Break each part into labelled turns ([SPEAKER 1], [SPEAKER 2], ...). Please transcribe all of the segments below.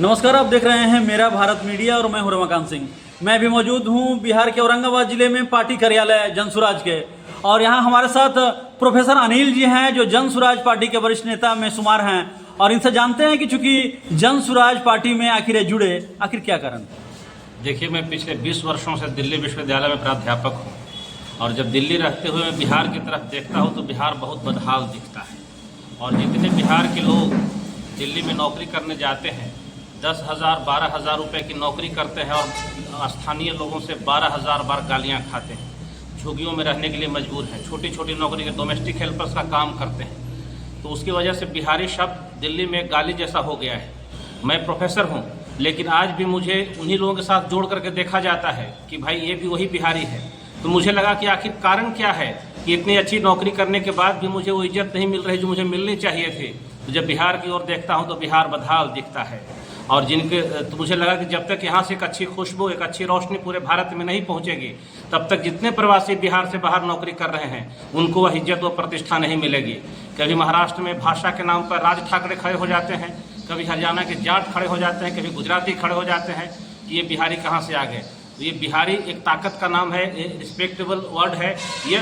[SPEAKER 1] नमस्कार, आप देख रहे हैं मेरा भारत मीडिया और मैं हूं रमाकांत सिंह। मैं भी मौजूद हूं बिहार के औरंगाबाद जिले में पार्टी कार्यालय जनसुराज के, और यहां हमारे साथ प्रोफेसर अनिल जी हैं जो जनसुराज पार्टी के वरिष्ठ नेता में शुमार हैं, और इनसे जानते हैं कि चूंकि जनसुराज पार्टी में आखिर जुड़े, आखिर क्या कारण।
[SPEAKER 2] देखिए, मैं पिछले 20 वर्षों से दिल्ली विश्वविद्यालय में प्राध्यापक हूँ, और जब दिल्ली रहते हुए मैं बिहार की तरफ देखता हूँ तो बिहार बहुत बदहाल दिखता है। और जितने बिहार के लोग दिल्ली में नौकरी करने जाते हैं, 10,000 12,000 रुपये की नौकरी करते हैं और स्थानीय लोगों से 12,000 बार गालियाँ खाते हैं, झुग्गियों में रहने के लिए मजबूर हैं, छोटी छोटी नौकरी के डोमेस्टिक हेल्पर्स का काम करते हैं। तो उसकी वजह से बिहारी शब्द दिल्ली में गाली जैसा हो गया है। मैं प्रोफेसर हूँ, लेकिन आज भी मुझे उन्हीं लोगों के साथ जोड़ करके देखा जाता है कि भाई ये भी वही बिहारी है। तो मुझे लगा कि आखिर कारण क्या है कि इतनी अच्छी नौकरी करने के बाद भी मुझे वो इज्जत नहीं मिल रही जो मुझे मिलनी चाहिए थी। तो जब बिहार की ओर देखता हूँ तो बिहार बदहाल दिखता है, और तो मुझे लगा कि जब तक यहाँ से एक अच्छी खुशबू, एक अच्छी रोशनी पूरे भारत में नहीं पहुँचेगी, तब तक जितने प्रवासी बिहार से बाहर नौकरी कर रहे हैं उनको वह इज्जत व प्रतिष्ठा नहीं मिलेगी। कभी महाराष्ट्र में भाषा के नाम पर राज ठाकरे खड़े हो जाते हैं, कभी हरियाणा के जाट खड़े हो जाते हैं, कभी गुजराती खड़े हो जाते हैं कि ये बिहारी कहाँ से आ गए। तो ये बिहारी एक ताकत का नाम है, रिस्पेक्टेबल वर्ड है। ये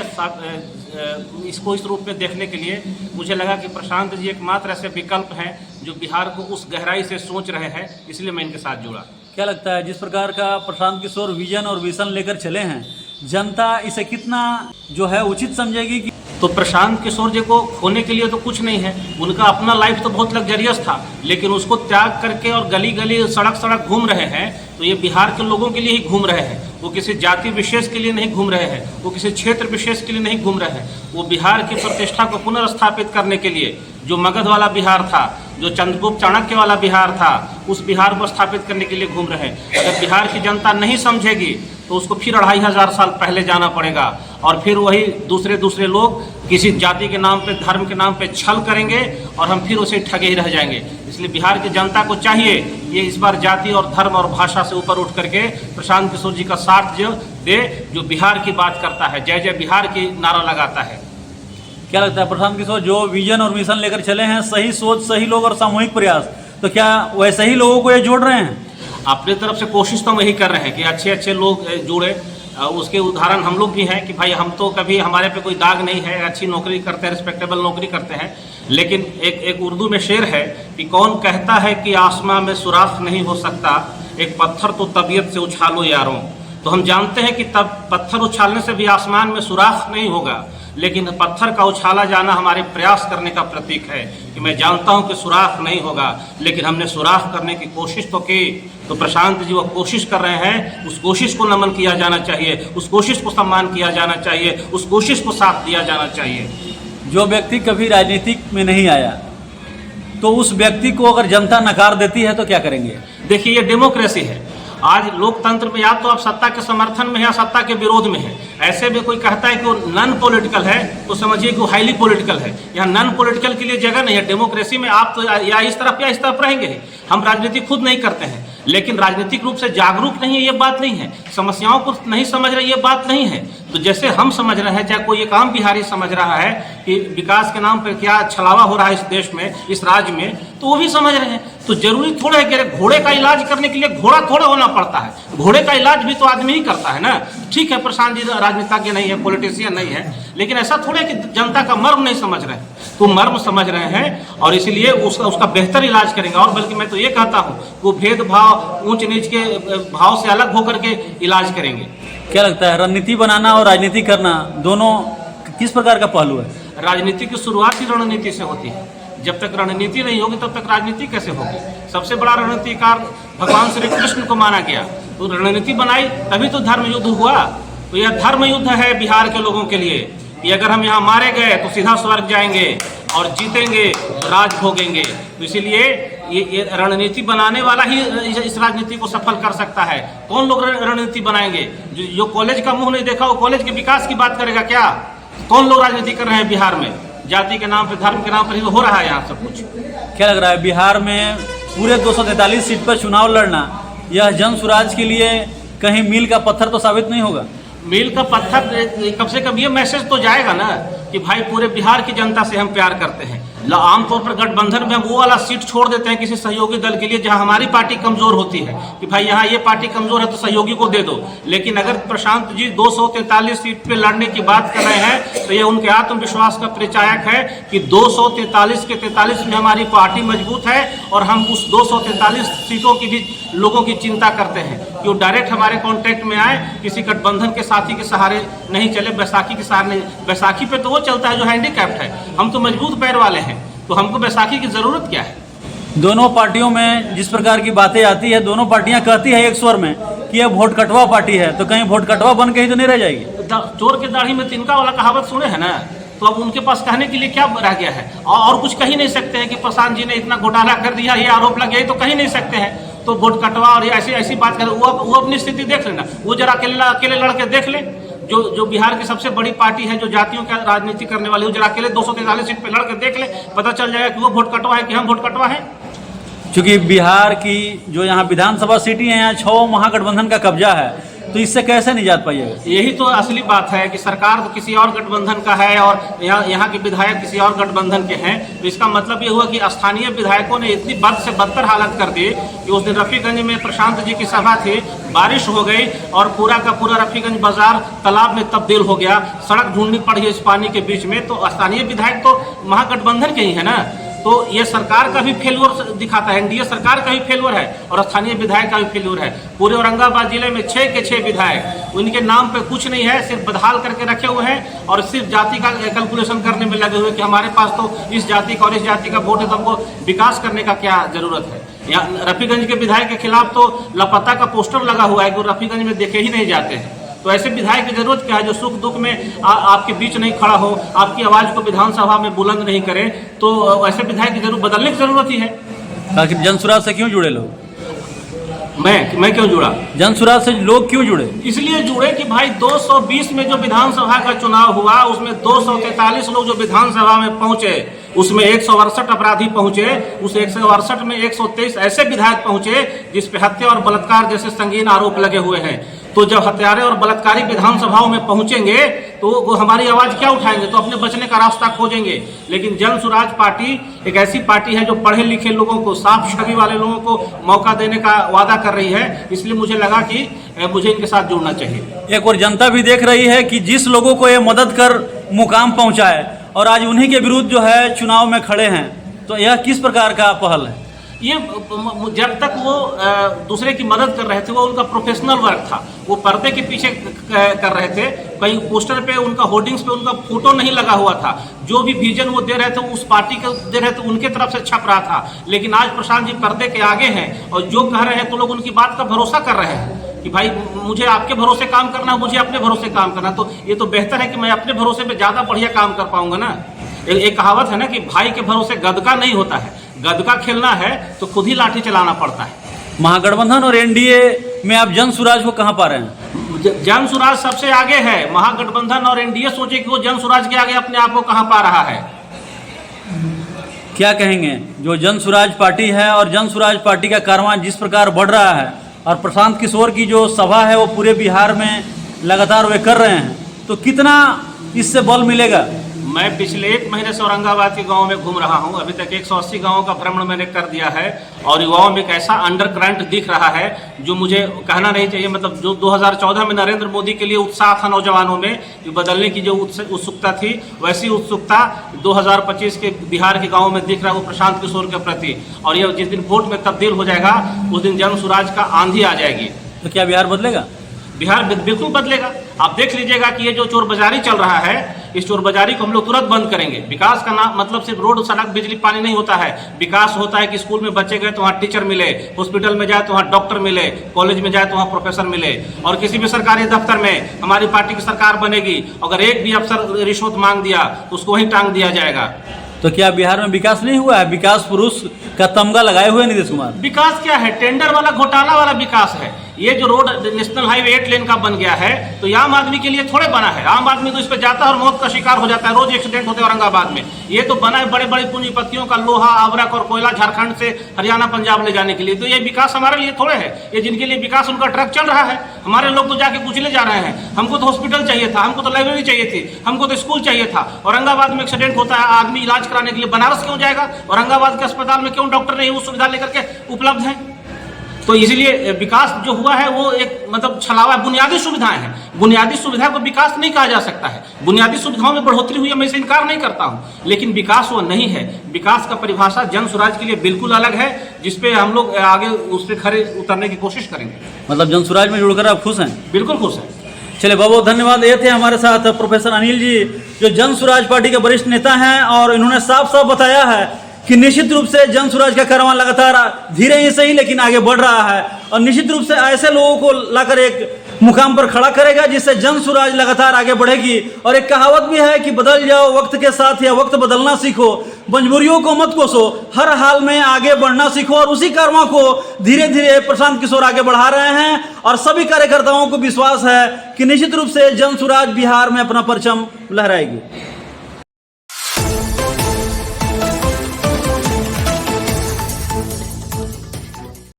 [SPEAKER 2] इसको इस रूप में देखने के लिए मुझे लगा कि प्रशांत जी एकमात्र ऐसे विकल्प हैं जो बिहार को उस गहराई से सोच रहे हैं, इसलिए मैं इनके साथ जुड़ा।
[SPEAKER 1] क्या लगता है, जिस प्रकार का प्रशांत किशोर विजन और विजन लेकर चले हैं, जनता इसे कितना जो है उचित समझेगी कि
[SPEAKER 2] तो प्रशांत किशोर जी को खोने के लिए तो कुछ नहीं है, उनका अपना लाइफ तो बहुत लग्जरियस था, लेकिन उसको त्याग करके और गली गली सड़क सड़क घूम रहे हैं। तो ये बिहार के लोगों के लिए ही घूम रहे हैं, वो किसी जाति विशेष के लिए नहीं घूम रहे हैं, वो किसी क्षेत्र विशेष के लिए नहीं घूम रहे हैं। वो बिहार की प्रतिष्ठा को पुनर्स्थापित करने के लिए, जो मगध वाला बिहार था, जो चंद्रगुप्त चाणक्य वाला बिहार था, उस बिहार को स्थापित करने के लिए घूम रहे हैं। अगर बिहार की जनता नहीं समझेगी तो उसको फिर 2500 साल पहले जाना पड़ेगा, और फिर वही दूसरे लोग किसी जाति के नाम पे, धर्म के नाम पे छल करेंगे, और हम फिर उसे ठगे ही रह जाएंगे। इसलिए बिहार की जनता को चाहिए ये इस बार जाति और धर्म और भाषा से ऊपर उठ करके प्रशांत किशोर जी का साथ दे, जो बिहार की बात करता है, जय जय बिहार की नारा लगाता है।
[SPEAKER 1] क्या लगता है प्रशांत किशोर जो विजन और मिशन लेकर चले हैं, सही सोच, सही लोग और सामूहिक प्रयास, तो क्या वैसे ही लोगों को ये जोड़ रहे हैं?
[SPEAKER 2] अपने तरफ से कोशिश तो हम यही कर रहे हैं कि अच्छे अच्छे लोग जुड़े। उसके उदाहरण हम लोग भी हैं कि भाई हम तो कभी, हमारे पे कोई दाग नहीं है, अच्छी नौकरी करते हैं, रिस्पेक्टेबल नौकरी करते हैं। लेकिन एक उर्दू में शेर है कि कौन कहता है कि आसमां में सुराख नहीं हो सकता, एक पत्थर तो तबीयत से उछालो यारों। तो हम जानते हैं कि तब पत्थर उछालने से भी आसमान में सुराख नहीं होगा, लेकिन पत्थर का उछाला जाना हमारे प्रयास करने का प्रतीक है कि मैं जानता हूं कि सुराख नहीं होगा, लेकिन हमने सुराख करने की कोशिश तो की। तो प्रशांत जी वो कोशिश कर रहे हैं, उस कोशिश को नमन किया जाना चाहिए, उस कोशिश को सम्मान किया जाना चाहिए, उस कोशिश को साथ दिया जाना चाहिए।
[SPEAKER 1] जो व्यक्ति कभी राजनीतिक में नहीं आया, तो उस व्यक्ति को अगर जनता नकार देती है तो क्या करेंगे?
[SPEAKER 2] देखिए, ये डेमोक्रेसी है। आज लोकतंत्र में या तो आप सत्ता के समर्थन में या सत्ता के विरोध में है। ऐसे में कोई कहता है कि वो नॉन पॉलिटिकल है तो समझिए कि वो हाईली पॉलिटिकल है। यहाँ नॉन पॉलिटिकल के लिए जगह नहीं है। डेमोक्रेसी में आप तो या इस तरफ रहेंगे। हम राजनीति खुद नहीं करते हैं, लेकिन राजनीतिक रूप से जागरूक नहीं है, ये बात नहीं है। समस्याओं को नहीं समझ रहे, ये बात नहीं है। तो जैसे हम समझ रहे हैं, चाहे कोई एक आम बिहारी समझ रहा है कि विकास के नाम पर क्या छलावा हो रहा है इस देश में, इस राज्य में, तो वो भी समझ रहे हैं। तो जरूरी थोड़ा है कि घोड़े का इलाज करने के लिए घोड़ा थोड़ा होना पड़ता है, घोड़े का इलाज भी तो आदमी ही करता है ना। ठीक है, प्रशांत जी राजनीतिज्ञ नहीं है, पॉलिटिशियन नहीं है, लेकिन ऐसा थोड़ा है कि जनता का मर्म नहीं समझ रहे हैं। तो मर्म समझ रहे हैं, और इसीलिए उसका बेहतर इलाज करेंगे। और बल्कि मैं तो ये कहता हूँ वो भेदभाव, ऊंच नीच के भाव से अलग होकर के इलाज करेंगे।
[SPEAKER 1] क्या लगता है, रणनीति बनाना और राजनीति करना दोनों किस प्रकार का पहलू है?
[SPEAKER 2] राजनीति की शुरुआत ही रणनीति से होती है। जब तक रणनीति नहीं होगी तब तक राजनीति कैसे होगी? सबसे बड़ा रणनीतिकार भगवान श्री कृष्ण को माना गया, तो रणनीति बनाई तभी तो धर्म युद्ध हुआ। तो यह धर्म युद्ध है बिहार के लोगों के लिए कि अगर हम यहाँ मारे गए तो सीधा स्वर्ग जाएंगे, और जीतेंगे तो राज भोगेंगे। तो इसीलिए ये रणनीति बनाने वाला ही इस राजनीति को सफल कर सकता है। कौन लोग रणनीति बनाएंगे? जो कॉलेज का मुंह नहीं देखा वो कॉलेज के विकास की बात करेगा क्या? कौन लोग राजनीति कर रहे हैं बिहार में? जाति के नाम पे, धर्म के नाम पर ही हो रहा है यहाँ सब कुछ।
[SPEAKER 1] क्या लग रहा है, बिहार में पूरे 243 सीट पर चुनाव लड़ना, यह जनसुराज के लिए कहीं मील का पत्थर तो साबित नहीं होगा?
[SPEAKER 2] मील का पत्थर, कम से कम ये मैसेज तो जाएगा ना कि भाई पूरे बिहार की जनता से हम प्यार करते हैं। आमतौर पर गठबंधन में हम वो वाला सीट छोड़ देते हैं किसी सहयोगी दल के लिए जहां हमारी पार्टी कमजोर होती है कि भाई यहाँ ये पार्टी कमजोर है तो सहयोगी को दे दो। लेकिन अगर प्रशांत जी 243 सीट पे लड़ने की बात कर रहे हैं तो ये उनके आत्मविश्वास का परिचायक है कि 243 के 43 में हमारी पार्टी मजबूत है और हम उस 243 सीटों की भी लोगों की चिंता करते हैं कि वो डायरेक्ट हमारे कॉन्टेक्ट में आए, किसी गठबंधन के साथी के सहारे नहीं चले, बैसाखी के सहारे नहीं। बैसाखी पे तो वो चलता है जो हैंडीकैप्ड है, हम तो मजबूत पैर वाले हैं, तो हमको बैसाखी की जरूरत क्या है।
[SPEAKER 1] दोनों पार्टियों में जिस प्रकार की बातें आती है, दोनों पार्टियां कहती है एक स्वर में कि यह वोट कटवा पार्टी है, तो कहीं वोट कटवा बन के ही तो नहीं रह जाएगी।
[SPEAKER 2] चोर के दाढ़ी में तिनका वाला कहावत सुने हैं ना, तो अब उनके पास कहने के लिए क्या रह गया है। और कुछ कह ही नहीं सकते हैं कि प्रशांत जी ने इतना घोटाला कर दिया, ये आरोप लग गया, तो कह ही नहीं सकते हैं। तो वोट कटवा और ऐसी ऐसी बात कर, वो अपनी स्थिति देख लेना, वो जरा अकेले लड़के देख ले। जो बिहार की सबसे बड़ी पार्टी है, जो जातियों का राजनीति करने वाली, वो जरा अकेले 243 सीट पे लड़ के देख ले, पता चल जाएगा कि वो वोट कटवा है कि हम वोट कटवा है।
[SPEAKER 1] क्योंकि बिहार की जो यहाँ विधानसभा सीटें हैं, यहाँ 6 महागठबंधन का कब्जा है, तो इससे कैसे निजात पाइएगा।
[SPEAKER 2] यही तो असली बात है कि सरकार तो किसी और गठबंधन का है और यहाँ के विधायक किसी और गठबंधन के हैं। तो इसका मतलब ये हुआ कि स्थानीय विधायकों ने इतनी बद से बदतर हालत कर दी कि उस दिन रफीगंज में प्रशांत जी की सभा थी, बारिश हो गई और पूरा का पूरा रफीगंज बाजार तालाब में तब्दील हो गया, सड़क ढूंढनी पड़ी इस पानी के बीच में। तो स्थानीय विधायक तो महागठबंधन के ही है ना, तो ये सरकार का भी फेल्योर दिखाता है, एनडीए सरकार का भी फेल्योर है और स्थानीय विधायक का भी फेल्योर है। पूरे औरंगाबाद जिले में 6 के 6 विधायक, उनके नाम पे कुछ नहीं है, सिर्फ बदहाल करके रखे हुए हैं और सिर्फ जाति का कैलकुलेशन करने में लगे हुए कि हमारे पास तो इस जाति का और इस जाति का वोट है, तो हमको विकास करने का क्या जरूरत है। यहाँ रफीगंज के विधायक के खिलाफ तो लापता का पोस्टर लगा हुआ है कि वो रफीगंज में देखे ही नहीं जाते हैं। तो ऐसे विधायक की जरूरत क्या है जो सुख दुख में आपके बीच नहीं खड़ा हो, आपकी आवाज को विधानसभा में बुलंद नहीं करे। तो ऐसे विधायक की जरूरत बदलने की जरूरत ही है।
[SPEAKER 1] आखिर जनसुराज से क्यों जुड़े लोग?
[SPEAKER 2] मैं क्यों जुड़ा?
[SPEAKER 1] जनसुराज से लोग क्यों जुड़े?
[SPEAKER 2] इसलिए जुड़े कि भाई 220 में जो विधानसभा का चुनाव हुआ उसमें 243 लोग जो विधानसभा में पहुंचे, उसमें 168 अपराधी पहुंचे, उस 168 में 123 ऐसे विधायक पहुंचे जिस पे हत्या और बलात्कार जैसे संगीन आरोप लगे हुए हैं। तो जब हत्यारे और बलात्कारी विधानसभाओं में पहुंचेंगे तो वो हमारी आवाज क्या उठाएंगे, तो अपने बचने का रास्ता खोजेंगे। लेकिन जनसुराज पार्टी एक ऐसी पार्टी है जो पढ़े लिखे लोगों को, साफ छवि वाले लोगों को मौका देने का वादा कर रही है, इसलिए मुझे लगा कि मुझे इनके साथ जुड़ना चाहिए।
[SPEAKER 1] एक और जनता भी देख रही है कि जिस लोगों को ये मदद कर मुकाम पहुंचाए और आज उन्हीं के विरुद्ध जो है चुनाव में खड़े हैं, तो यह किस प्रकार का पहल है?
[SPEAKER 2] ये जब तक वो दूसरे की मदद कर रहे थे, वो उनका प्रोफेशनल वर्क था, वो पर्दे के पीछे कर रहे थे। कहीं पोस्टर पे उनका, होर्डिंग्स पे उनका फोटो नहीं लगा हुआ था। जो भी विजन वो दे रहे थे उस पार्टी को दे रहे थे, उनके तरफ से छप रहा था। लेकिन आज प्रशांत जी पर्दे के आगे हैं और जो कह रहे हैं तो लोग उनकी बात का भरोसा कर रहे हैं कि भाई मुझे आपके भरोसे काम करना, मुझे अपने भरोसे काम करना। तो ये तो बेहतर है कि मैं अपने भरोसे पे ज्यादा बढ़िया काम कर पाऊंगा ना। एक कहावत है ना कि भाई के भरोसे गदका नहीं होता है, गदका खेलना है तो खुद ही लाठी चलाना पड़ता है।
[SPEAKER 1] महागठबंधन और एनडीए में आप जनसुराज को कहां पा रहे हैं?
[SPEAKER 2] जनसुराज सबसे आगे है। महागठबंधन और एनडीए सोचे कि वो जनसुराज के आगे अपने आप को कहां पा रहा है।
[SPEAKER 1] क्या कहेंगे जो जनसुराज पार्टी है और जनसुराज पार्टी का कारवां जिस प्रकार बढ़ रहा है और प्रशांत किशोर की जो सभा है वो पूरे बिहार में लगातार वे कर रहे हैं, तो कितना इससे बल मिलेगा?
[SPEAKER 2] मैं पिछले 1 महीने से औरंगाबाद के गांव में घूम रहा हूं। अभी तक 180 गांवों का भ्रमण मैंने कर दिया है और युवाओं में एक ऐसा अंडर करंट दिख रहा है जो मुझे कहना नहीं चाहिए। मतलब जो 2014 में नरेंद्र मोदी के लिए उत्साह था नौजवानों में, बदलने की जो उत्सुकता थी, वैसी उत्सुकता 2025 के बिहार के गाँव में दिख रहा है वो प्रशांत किशोर के प्रति। और ये जिस दिन वोट में तब्दील हो जाएगा उस दिन जनसुराज का आंधी आ जाएगी।
[SPEAKER 1] तो क्या बिहार बदलेगा?
[SPEAKER 2] बिहार बिल्कुल बदलेगा। आप देख लीजिएगा कि ये जो चोर बाजारी चल रहा है, इस चोर बाजारी को हम लोग तुरंत बंद करेंगे। विकास का नाम मतलब सिर्फ रोड, सड़क, बिजली, पानी नहीं होता है। विकास होता है कि स्कूल में बच्चे गए तो वहाँ टीचर मिले, हॉस्पिटल में जाए तो वहाँ डॉक्टर मिले, कॉलेज में जाए तो वहाँ प्रोफेसर मिले। और किसी भी सरकारी दफ्तर में हमारी पार्टी की सरकार बनेगी, अगर एक भी अफसर रिश्वत मांग दिया तो उसको वहीं टांग दिया जाएगा।
[SPEAKER 1] तो क्या बिहार में विकास नहीं हुआ है? विकास पुरुष का तमगा लगाए हुए नीतीश कुमार।
[SPEAKER 2] विकास क्या है? टेंडर वाला, घोटाला वाला विकास है। ये जो रोड नेशनल हाईवे 8 लेन का बन गया है तो ये आम आदमी के लिए थोड़े बना है। आम आदमी तो इस पर जाता है और मौत का शिकार हो जाता है, रोज एक्सीडेंट होते हैं औरंगाबाद में। ये तो बना है बड़े बड़े पूंजीपतियों का लोहा आवरक और कोयला झारखंड से हरियाणा पंजाब ले जाने के लिए। तो ये विकास हमारे लिए थोड़े है, ये जिनके लिए विकास उनका ट्रक चल रहा है। हमारे लोग तो जाके कुचले जा रहे हैं। हमको तो हॉस्पिटल चाहिए था, हमको तो लाइब्रेरी चाहिए थी, हमको तो स्कूल चाहिए था। औरंगाबाद में एक्सीडेंट होता है, आदमी इलाज कराने के लिए बनारस क्यों जाएगा? औरंगाबाद के अस्पताल में क्यों डॉक्टर नहीं वो सुविधा लेकर के उपलब्ध है? तो इसलिए विकास जो हुआ है वो एक मतलब छलावा, बुनियादी सुविधाएं हैं। बुनियादी सुविधा को विकास नहीं कहा जा सकता है। बुनियादी सुविधाओं में बढ़ोतरी हुई है, मैं इसे इनकार नहीं करता हूं, लेकिन विकास वो नहीं है। विकास का परिभाषा जन स्वराज के लिए बिल्कुल अलग है, जिसपे हम लोग आगे उस पर खड़े उतरने की कोशिश करेंगे।
[SPEAKER 1] मतलब जन स्वराज में जुड़कर आप खुश हैं?
[SPEAKER 2] बिल्कुल खुश हैं।
[SPEAKER 1] चलिए बहुत बहुत धन्यवाद। ये थे हमारे साथ प्रोफेसर अनिल जी, जो जन स्वराज पार्टी के वरिष्ठ नेता हैं, और इन्होंने साफ साफ बताया है कि निश्चित रूप से जन स्वराज का कारवां लगातार धीरे ही सही लेकिन आगे बढ़ रहा है, और निश्चित रूप से ऐसे लोगों को लाकर एक मुकाम पर खड़ा करेगा जिससे जन स्वराज लगातार आगे बढ़ेगी। और एक कहावत भी है कि बदल जाओ वक्त के साथ या वक्त बदलना सीखो, मजबूरियों को मत कोसो, हर हाल में आगे बढ़ना सीखो। और उसी कारवां को धीरे धीरे प्रशांत किशोर आगे बढ़ा रहे हैं, और सभी कार्यकर्ताओं को विश्वास है कि निश्चित रूप से जन स्वराज बिहार में अपना परचम लहराएगी।